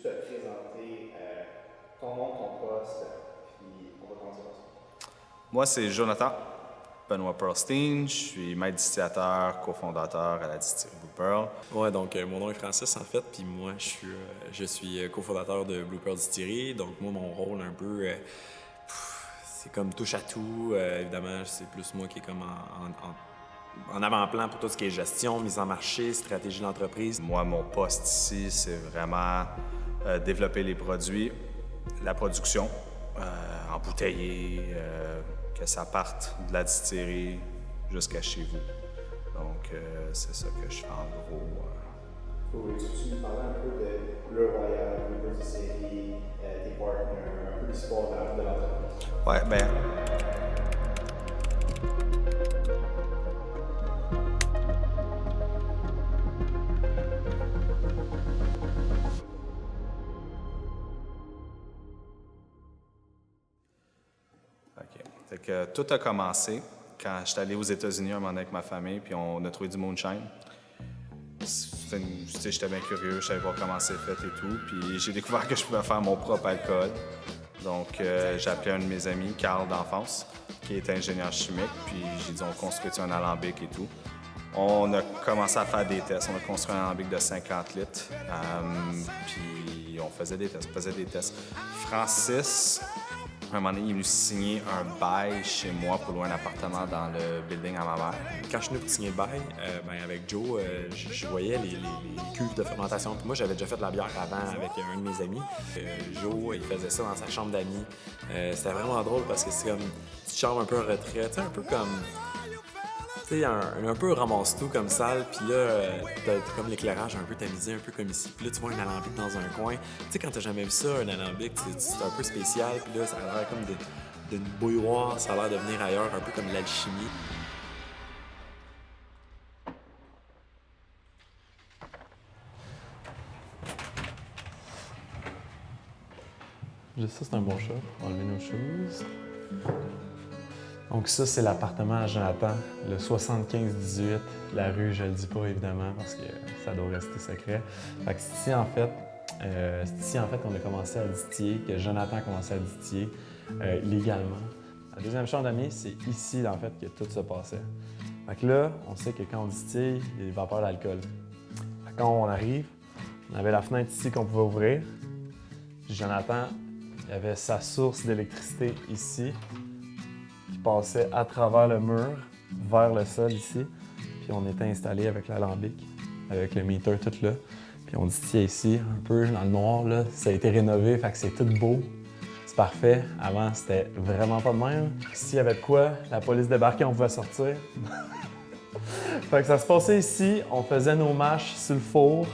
te présenter ton nom, ton poste, puis on va commencer par ça. Moi, c'est Jonathan Benoît Pearlstein. Je suis maître distillateur, cofondateur à la distillerie Blue Pearl. Ouais, donc mon nom est Francis en fait, puis moi je suis cofondateur de Blue Pearl Distillery. Donc moi, mon rôle un peu, c'est comme touche à tout. Évidemment, c'est plus moi qui est comme en avant-plan pour tout ce qui est gestion, mise en marché, stratégie d'entreprise. Moi, mon poste ici, c'est vraiment développer les produits, la production, embouteiller, que ça parte de la distillerie jusqu'à chez vous. Donc, c'est ça que je fais en gros. Cool. Est-ce que tu nous parlais un peu de Le Royal, Blue Pearl Distillery, tes partenaires, un peu l'histoire de l'entreprise? Ouais, ben. Fait que tout a commencé quand j'étais allé aux États-Unis un moment avec ma famille, puis on a trouvé du moonshine. J'étais bien curieux, je savais pas comment c'est fait et tout, puis j'ai découvert que je pouvais faire mon propre alcool. Donc j'ai appelé un de mes amis, Carl d'enfance, qui est ingénieur chimique, puis j'ai dit on construit un alambic et tout. On a commencé à faire des tests, on a construit un alambic de 50 litres, puis on faisait des tests. Francis, à un moment donné, il est venu signer un bail chez moi pour louer un appartement dans le building à ma mère. Quand je suis venu pour signer le bail, avec Joe, je voyais les cuves de fermentation. Puis moi, j'avais déjà fait de la bière avant avec un de mes amis. Joe, il faisait ça dans sa chambre d'amis. C'était vraiment drôle parce que c'est comme une petite chambre un peu en retrait, tu sais, un peu comme... Tu sais, un peu ramasse-tout comme salle, puis là, t'as comme l'éclairage un peu tamisé, un peu comme ici. Puis là, tu vois un alambic dans un coin. Tu sais, quand t'as jamais vu ça, un alambic, c'est un peu spécial. Puis là, ça a l'air comme d'une bouilloire, ça a l'air de venir ailleurs, un peu comme l'alchimie. Juste ça, c'est un bon shot. On va enlever nos choses. Donc ça, c'est l'appartement à Jonathan, le 75-18. La rue, je le dis pas évidemment parce que ça doit rester secret. Fait que c'est ici en fait qu'on a commencé à distiller, que Jonathan a commencé à distiller légalement. La deuxième chambre d'amis, c'est ici en fait que tout se passait. Fait que là, on sait que quand on distille, il y a des vapeurs d'alcool. Quand on arrive, on avait la fenêtre ici qu'on pouvait ouvrir. Puis Jonathan, il avait sa source d'électricité ici, qui passait à travers le mur, vers le sol ici. Puis on était installé avec l'alambic, avec le meter tout là. Puis on distillait ici, un peu dans le noir, là. Ça a été rénové, fait que c'est tout beau. C'est parfait. Avant, c'était vraiment pas de même. S'il y avait de quoi, la police débarquait, on pouvait sortir. Fait que ça se passait ici, on faisait nos mâches sur le four.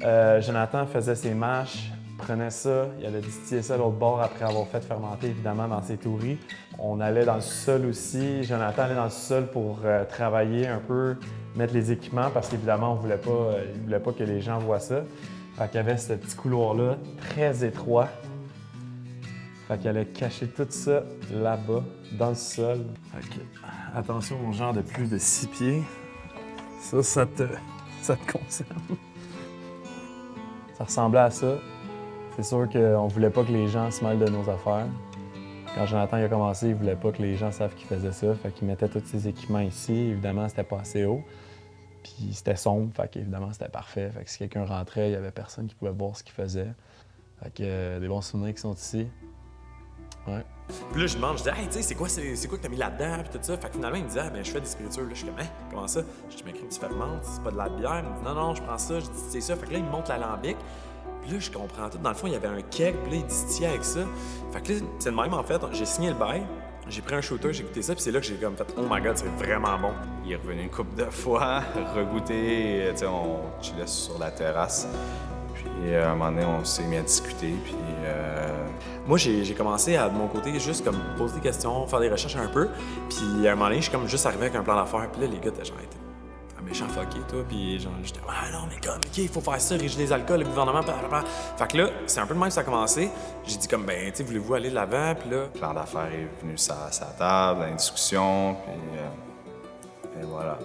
Jonathan faisait ses mâches, prenait ça, il allait distiller ça à l'autre bord après avoir fait fermenter évidemment dans ses touris. On allait dans le sol aussi, Jonathan allait dans le sol pour travailler un peu, mettre les équipements parce qu'évidemment il voulait pas que les gens voient ça. Fait qu'il y avait ce petit couloir-là, très étroit. Fait qu'il allait cacher tout ça là-bas, dans le sol. Fait que, attention aux gens de plus de 6 pieds. Ça te concerne. Ça ressemblait à ça. C'est sûr qu'on voulait pas que les gens se mêlent de nos affaires. Quand Jonathan a commencé, il voulait pas que les gens savent qu'il faisait ça. Fait qu'il mettait tous ses équipements ici. Évidemment, c'était pas assez haut. Puis c'était sombre, fait qu'évidemment, c'était parfait. Fait que si quelqu'un rentrait, il y avait personne qui pouvait voir ce qu'il faisait. Fait que des bons souvenirs qui sont ici. Ouais. Puis là, je demande, je dis, hey, tu sais, c'est quoi que t'as mis là-dedans? Puis tout ça. Fait que finalement, il me dit, ah, ben, je fais des spiritueux. Là, je suis comme, hein, comment ça? Je dis, mais crème, tu fermentes, c'est pas de la bière. Il me dit, non, non, je prends ça, je dis, c'est ça. Fait que là, il me montre l'alambic. Puis là, je comprends tout. Dans le fond, il y avait un keg, puis là, il distillait avec ça. Fait que là, c'est le même, en fait. J'ai signé le bail, j'ai pris un shooter, j'ai goûté ça, puis c'est là que j'ai comme fait, oh my god, c'est vraiment bon. Il est revenu une couple de fois, regoûté, tu sais, on chillait sur la terrasse. Puis à un moment donné, on s'est mis à discuter, puis... Moi, j'ai commencé à, de mon côté, juste comme poser des questions, faire des recherches un peu. Puis à un moment donné, je suis comme juste arrivé avec un plan d'affaires. Puis là, les gars étaient genre, un méchant fucké, toi. Puis genre, j'étais, ah non, mais comme, OK, il faut faire ça, riger des alcools, le gouvernement, blablabla. Fait que là, c'est un peu de même que ça a commencé. J'ai dit comme, ben, tu sais, voulez-vous aller de l'avant? Puis là, le plan d'affaires est venu sur la table, la discussion, puis et voilà.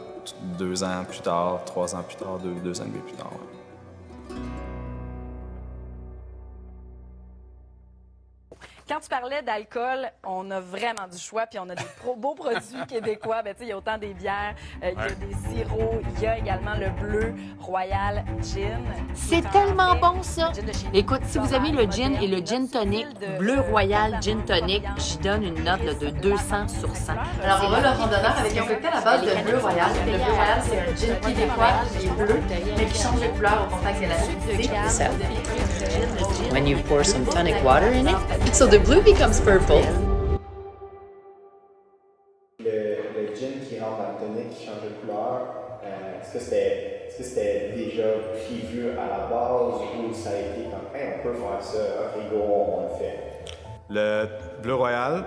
2 ans plus tard, 3 ans plus tard, 2 ans et demi plus tard. Ouais. Quand tu parlais d'alcool, on a vraiment du choix, puis on a des beaux produits québécois. Ben, tu sais, il y a autant des bières, il y a des sirops, il y a également le Bleu Royal Gin. C'est tellement bon, ça! Écoute, si vous aimez le gin et le gin tonic, Bleu Royal Gin Tonic, j'y donne une note là, de 200 sur 100. Alors, on va le randonneur avec un cocktail à base de Bleu Royal. Le Bleu Royal, c'est un gin québécois qui est bleu, mais qui change de couleur au contact de l'acidité. So, when you pour some tonic water in it, so the blue becomes purple. Le gin qui rentre dans le tonic, qui change de couleur, est-ce que c'était déjà prévu à la base ou ça a été comme hey, on peut faire ça, ok go, on le fait? Le Bleu Royal,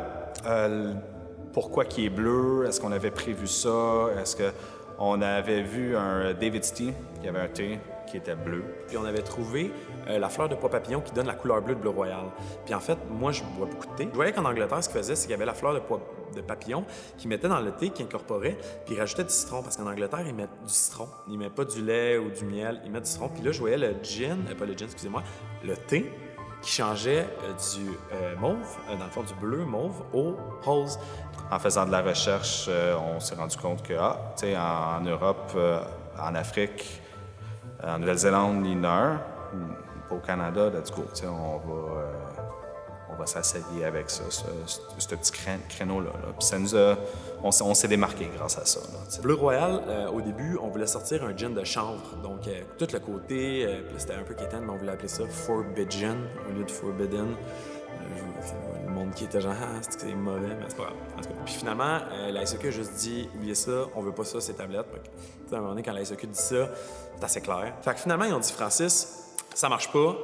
pourquoi qu'il est bleu? Est-ce qu'on avait prévu ça? Est-ce qu'on avait vu un David's Tea, il y avait un thé qui était bleu? Puis on avait trouvé la fleur de pois papillon qui donne la couleur bleue de Bleu Royal. Puis en fait, moi, je bois beaucoup de thé. Je voyais qu'en Angleterre, ce qu'ils faisaient, c'est qu'il y avait la fleur de pois de papillon qu'ils mettaient dans le thé, qu'ils incorporaient, puis ils rajoutaient du citron. Parce qu'en Angleterre, ils mettent du citron. Ils mettent pas du lait ou du miel, ils mettent du citron. Puis là, je voyais le gin, pas le gin, excusez-moi, le thé qui changeait du mauve, dans le fond du bleu mauve, au rose. En faisant de la recherche, on s'est rendu compte que, tu sais, en Europe, en Afrique, en Nouvelle-Zélande, il y en a un. Au Canada, let's go, tu sais, on va s'asseoir avec ça, ce petit créneau-là. Là. Puis ça nous a... On s'est démarqué grâce à ça. Là, Bleu Royal, au début, on voulait sortir un gin de chanvre. Donc, tout le côté, puis c'était un peu quétaine, mais on voulait appeler ça Forbidden au lieu de Forbidden. Le monde qui était genre, c'est mauvais, mais c'est pas grave. En tout cas. Puis finalement, la SEQ a juste dit, oubliez ça, on veut pas ça, ces tablettes. À un moment donné, quand la SEQ dit ça, c'est assez clair. Fait que finalement, ils ont dit, Francis, ça marche pas,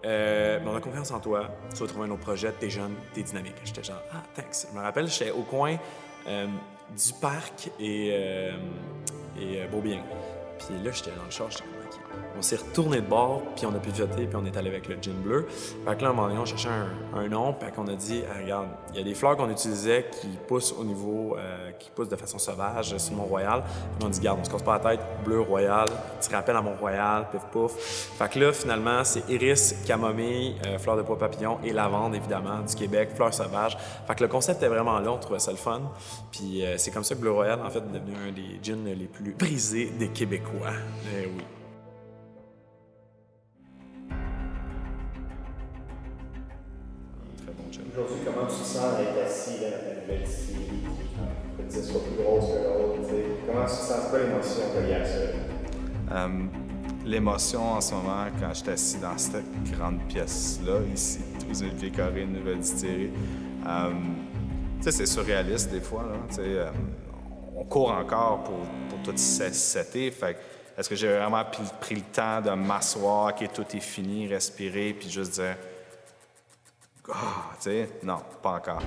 mais on a confiance en toi, tu vas trouver un autre projet, t'es jeune, t'es dynamique. J'étais genre, thanks. Je me rappelle, j'étais au coin du parc et Beaubien. Puis là, j'étais dans le char, j'étais comme, OK. On s'est retourné de bord, puis on a pivoté, puis on est allé avec le gin bleu. Fait que là, à un moment donné, on cherchait un nom, puis qu'on a dit, regarde, il y a des fleurs qu'on utilisait qui poussent au niveau, qui poussent de façon sauvage sur Mont-Royal. Puis on dit, regarde, on se casse pas la tête, Bleu Royal, tu rappelles à Mont-Royal, pif pouf. Fait que là, finalement, c'est iris, camomille, fleurs de pois papillon et lavande, évidemment, du Québec, fleurs sauvages. Fait que le concept était vraiment là, on trouvait ça le fun. Puis c'est comme ça que Bleu Royal, en fait, est devenu un des gins les plus prisés des Québécois. Oui. Aujourd'hui, comment tu te sens d'être assis dans ta nouvelle série qui peut dire soit plus grosse que l'autre? Comment tu te sens? C'est quoi l'émotion reliée à ça? L'émotion en ce moment, quand je suis assis dans cette grande pièce-là, ici, 12 000 pieds carrés, une nouvelle distillerie, tu sais, c'est surréaliste des fois. Là, on court encore pour tout setter. Fait est-ce que j'ai vraiment pris le temps de m'asseoir, que tout est fini, respirer, puis juste dire... tu sais, non, pas encore.